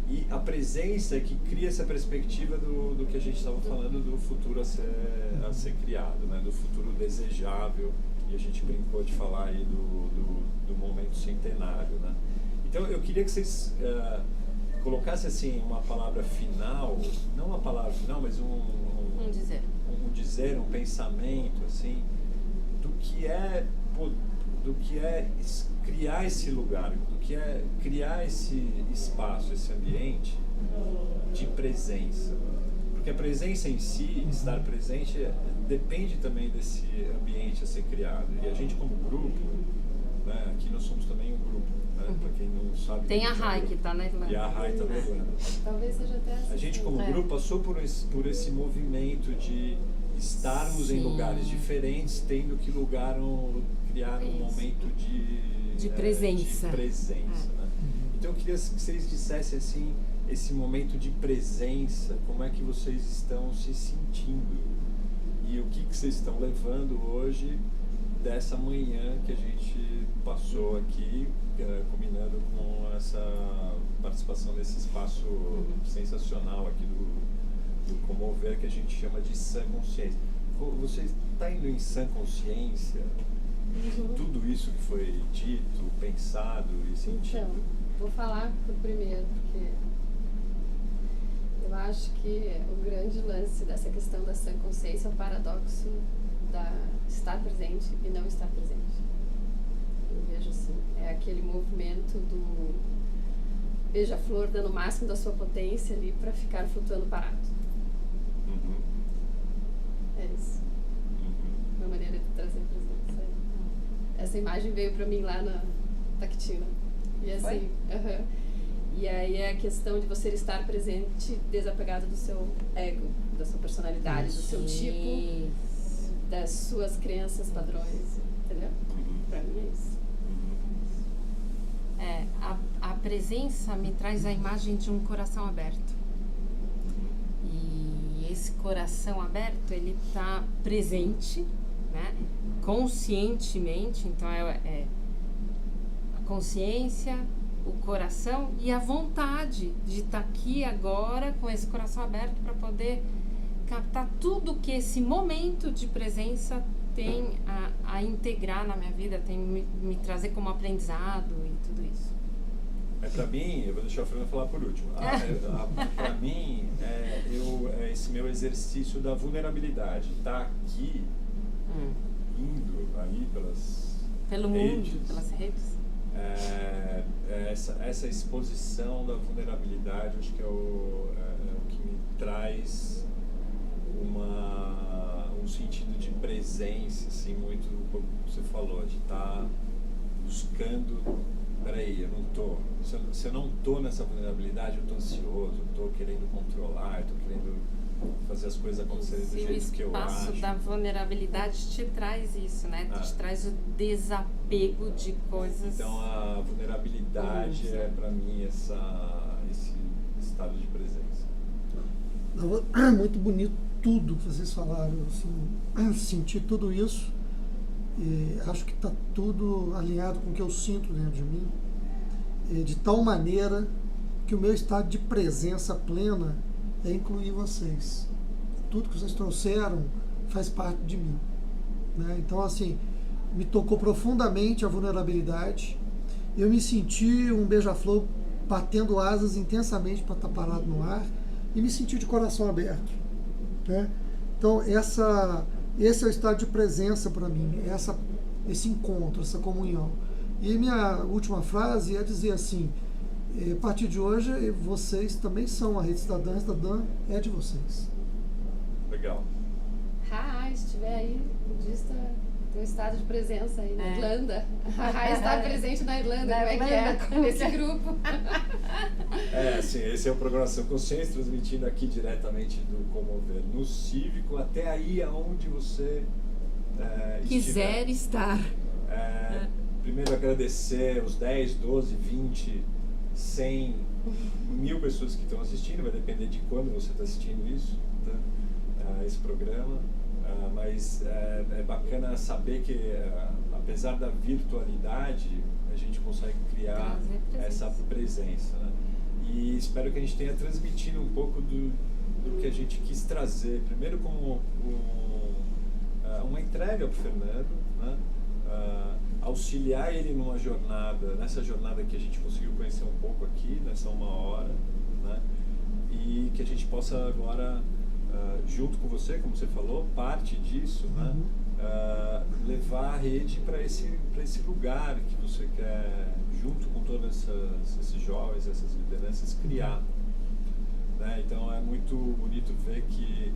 E a presença é que cria essa perspectiva do que a gente estava falando do futuro a ser criado, né? Do futuro desejável, e a gente brincou de falar aí do momento centenário, né? Então eu queria que vocês colocassem assim uma palavra final, não uma palavra final, mas um dizer, um pensamento assim, do que é criar esse lugar, do que é criar esse espaço, esse ambiente de presença. Porque a presença em si, estar presente, depende também desse ambiente a ser criado. E a gente como grupo, né, aqui nós somos também um grupo, né, para quem não sabe. Tem a Rai que está na Irlanda. E a Rai está na Irlanda. Talvez seja até assim. A gente como grupo passou por esse movimento de estarmos em lugares diferentes, tendo que criar um momento de presença. Né? Então eu queria que vocês dissessem assim, esse momento de presença, como é que vocês estão se sentindo e o que vocês estão levando hoje dessa manhã que a gente passou aqui, combinando com essa participação nesse espaço sensacional aqui do Comover, que a gente chama de sã consciência. Você está indo em sã consciência de tudo isso que foi dito, pensado e sentido? Então, vou falar por primeiro, porque eu acho que o grande lance dessa questão da sã consciência é o paradoxo da estar presente e não estar presente. Eu vejo assim, é aquele movimento do beija-flor dando o máximo da sua potência ali para ficar flutuando parado. É isso. Uma maneira de trazer presença. Essa imagem veio para mim lá na Tactina. E assim, e aí é a questão de você estar presente desapegado do seu ego, da sua personalidade, do seu tipo, das suas crenças, padrões, entendeu? Para mim é isso. A presença me traz a imagem de um coração aberto. E esse coração aberto, ele está presente, né? Conscientemente, então é a consciência, o coração e a vontade de estar aqui agora com esse coração aberto para poder captar tudo que esse momento de presença tem a integrar na minha vida, tem me trazer como aprendizado e tudo isso. Para mim, eu vou deixar o Fernando falar por último. Para mim, é esse meu exercício da vulnerabilidade. Tá aqui, indo aí pelo redes, mundo, pelas redes. Essa exposição da vulnerabilidade, acho que é o que me traz um sentido de presença, assim, muito como você falou, de estar buscando. Peraí, eu não tô. Se eu não tô nessa vulnerabilidade, eu tô ansioso, eu tô querendo controlar, eu tô querendo fazer as coisas acontecerem do jeito que eu acho. O espaço da vulnerabilidade te traz isso, né? Te traz o desapego de coisas. Então a vulnerabilidade é para mim esse estado de presença. Muito bonito tudo que vocês falaram, assim, senti tudo isso. E acho que está tudo alinhado com o que eu sinto dentro de mim, de tal maneira que o meu estado de presença plena é incluir vocês. Tudo que vocês trouxeram faz parte de mim, né? Então, assim, me tocou profundamente a vulnerabilidade. Eu me senti um beija-flor batendo asas intensamente para estar parado no ar e me senti de coração aberto, né? Então, esse é o estado de presença para mim, esse encontro, essa comunhão. E minha última frase é dizer assim, a partir de hoje, vocês também são a Rede Cidadã é de vocês. Legal. estiver aí, budista, teu estado de presença aí na Irlanda. A está presente na Irlanda, como é que é nesse grupo? Sim, esse é o Programação Consciente, transmitindo aqui diretamente do Comover no Cívico, até aí aonde você quiser estar. Primeiro agradecer os 10, 12, 20, 100, 1000 pessoas que estão assistindo, vai depender de quando você está assistindo isso, tá? Esse programa. Mas é bacana saber que, apesar da virtualidade, a gente consegue criar essa presença, né? E espero que a gente tenha transmitido um pouco do que a gente quis trazer, primeiro como uma entrega para o Fernando, né? Auxiliar ele numa jornada, nessa jornada que a gente conseguiu conhecer um pouco aqui, nessa 1 hora, né? E que a gente possa agora, junto com você, como você falou, parte disso, né? Levar a rede para esse lugar que você quer, junto com todos esses jovens, essas lideranças, criar, né? Então é muito bonito ver que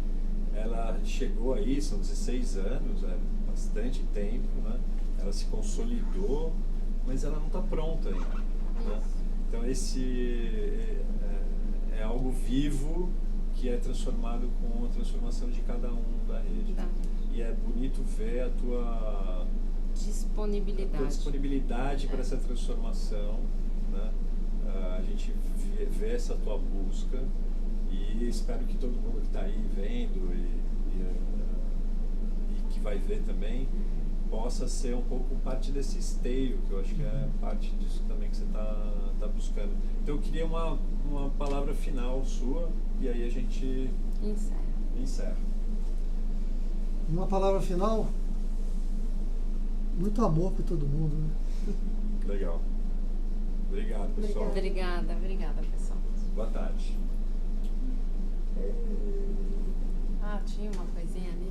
ela chegou aí, são 16 anos, é bastante tempo, né? Ela se consolidou, mas ela não está pronta ainda, né? Então esse é algo vivo que é transformado com a transformação de cada um da rede. E é bonito ver a tua disponibilidade para essa transformação, né? A gente vê essa tua busca e espero que todo mundo que está aí vendo e que vai ver também possa ser um pouco parte desse esteio, que eu acho que é parte disso também que você está buscando. Então eu queria uma palavra final sua e aí a gente encerra. Uma palavra final? Muito amor para todo mundo, né? Legal. Obrigado, pessoal. Obrigada, pessoal. Boa tarde. Tinha uma coisinha ali.